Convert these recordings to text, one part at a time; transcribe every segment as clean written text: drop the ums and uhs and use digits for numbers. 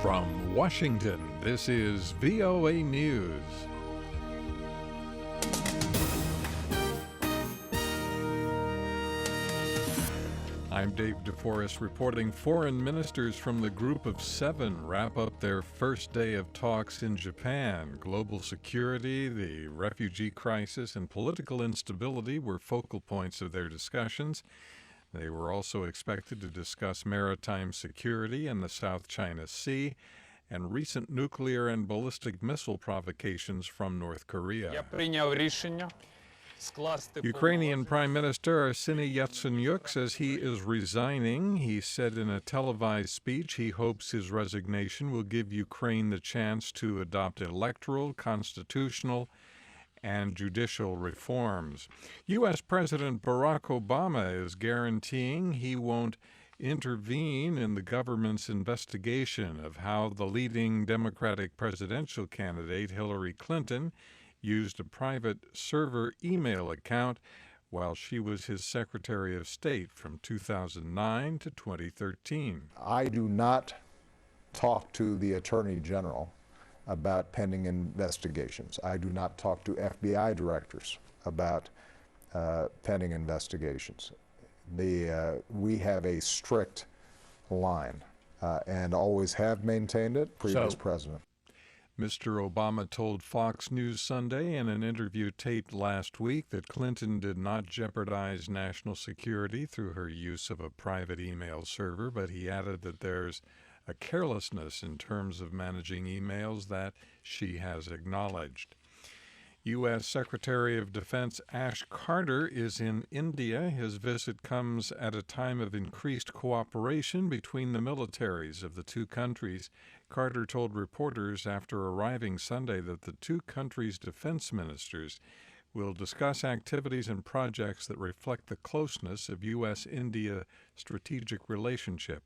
From Washington, this is VOA News. I'm David DeForest reporting. Foreign ministers from the Group of Seven wrap up their first day of talks in Japan. Global security, the refugee crisis, and political instability were focal points of their discussions. They were also expected to discuss maritime security in the South China Sea and recent nuclear and ballistic missile provocations from North Korea. Ukrainian Prime Minister Arseniy Yatsenyuk says he is resigning. He said in a televised speech he hopes his resignation will give Ukraine the chance to adopt electoral, constitutional, and judicial reforms. U.S. President Barack Obama is guaranteeing he won't intervene in the government's investigation of how the leading Democratic presidential candidate, Hillary Clinton, used a private server email account while she was his Secretary of State from 2009 to 2013. I do not talk to the Attorney General about pending investigations. I do not talk to FBI directors about pending investigations. We have a strict line and always have maintained it, previous president. Mr. Obama told Fox News Sunday in an interview taped last week that Clinton did not jeopardize national security through her use of a private email server, but he added that there's a carelessness in terms of managing emails that she has acknowledged. U.S. Secretary of Defense Ash Carter is in India. His visit comes at a time of increased cooperation between the militaries of the two countries. Carter told reporters after arriving Sunday that the two countries' defense ministers will discuss activities and projects that reflect the closeness of U.S.-India strategic relationship.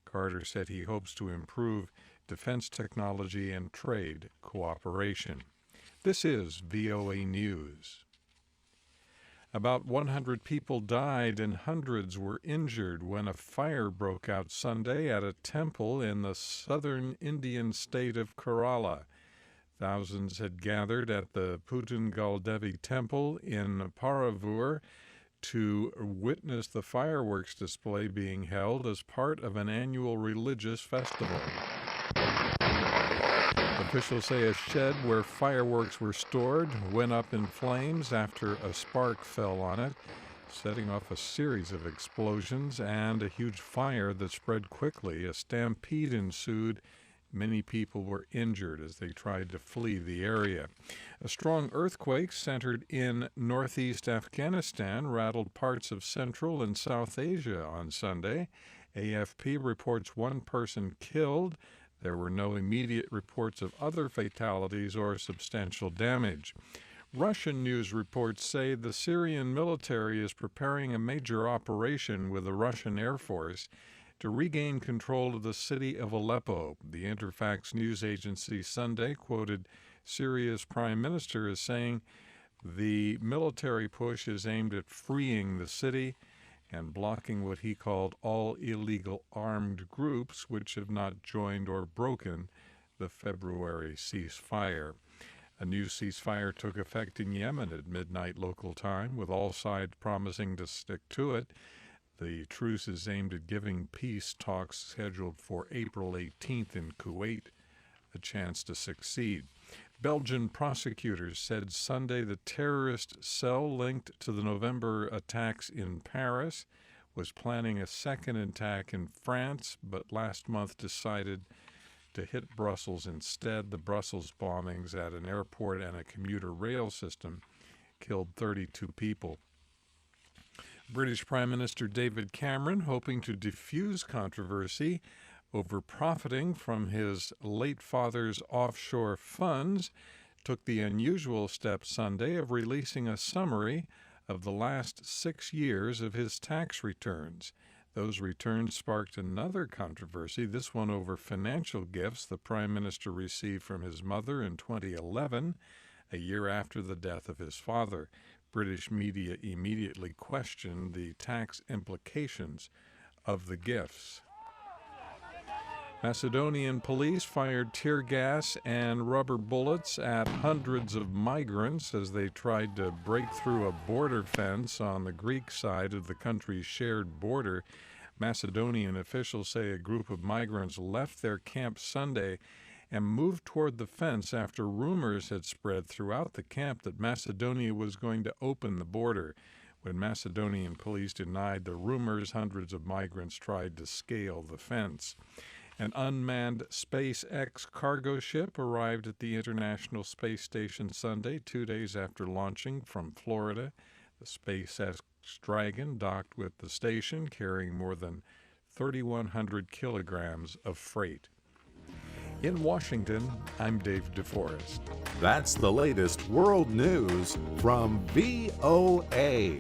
Carter said he hopes to improve defense technology and trade cooperation. This is VOA News. About 100 people died and hundreds were injured when a fire broke out Sunday at a temple in the southern Indian state of Kerala. Thousands had gathered at the Putungal Devi Temple in Paravur to witness the fireworks display being held as part of an annual religious festival. Officials say a shed where fireworks were stored went up in flames after a spark fell on it, setting off a series of explosions and a huge fire that spread quickly. A stampede ensued. Many people were injured as they tried to flee the area. A strong earthquake centered in northeast Afghanistan rattled parts of Central and South Asia on Sunday. AFP reports one person killed. There were no immediate reports of other fatalities or substantial damage. Russian news reports say the Syrian military is preparing a major operation with the Russian Air Force to regain control of the city of Aleppo. The Interfax news agency Sunday quoted Syria's prime minister as saying the military push is aimed at freeing the city and blocking what he called all illegal armed groups which have not joined or broken the February ceasefire. A new ceasefire took effect in Yemen at midnight local time, with all sides promising to stick to it. The truce is aimed at giving peace talks scheduled for April 18th in Kuwait a chance to succeed. Belgian prosecutors said Sunday the terrorist cell linked to the November attacks in Paris was planning a second attack in France, but last month decided to hit Brussels instead. The Brussels bombings at an airport and a commuter rail system killed 32 people. British Prime Minister David Cameron, hoping to diffuse controversy over profiting from his late father's offshore funds, took the unusual step Sunday of releasing a summary of the last 6 years of his tax returns. Those returns sparked another controversy, this one over financial gifts the Prime Minister received from his mother in 2011, a year after the death of his father. British media immediately questioned the tax implications of the gifts. Macedonian police fired tear gas and rubber bullets at hundreds of migrants as they tried to break through a border fence on the Greek side of the country's shared border. Macedonian officials say a group of migrants left their camp Sunday and moved toward the fence after rumors had spread throughout the camp that Macedonia was going to open the border. When Macedonian police denied the rumors, hundreds of migrants tried to scale the fence. An unmanned SpaceX cargo ship arrived at the International Space Station Sunday, 2 days after launching from Florida. The SpaceX Dragon docked with the station, carrying more than 3,100 kilograms of freight. In Washington, I'm Dave DeForest. That's the latest world news from VOA.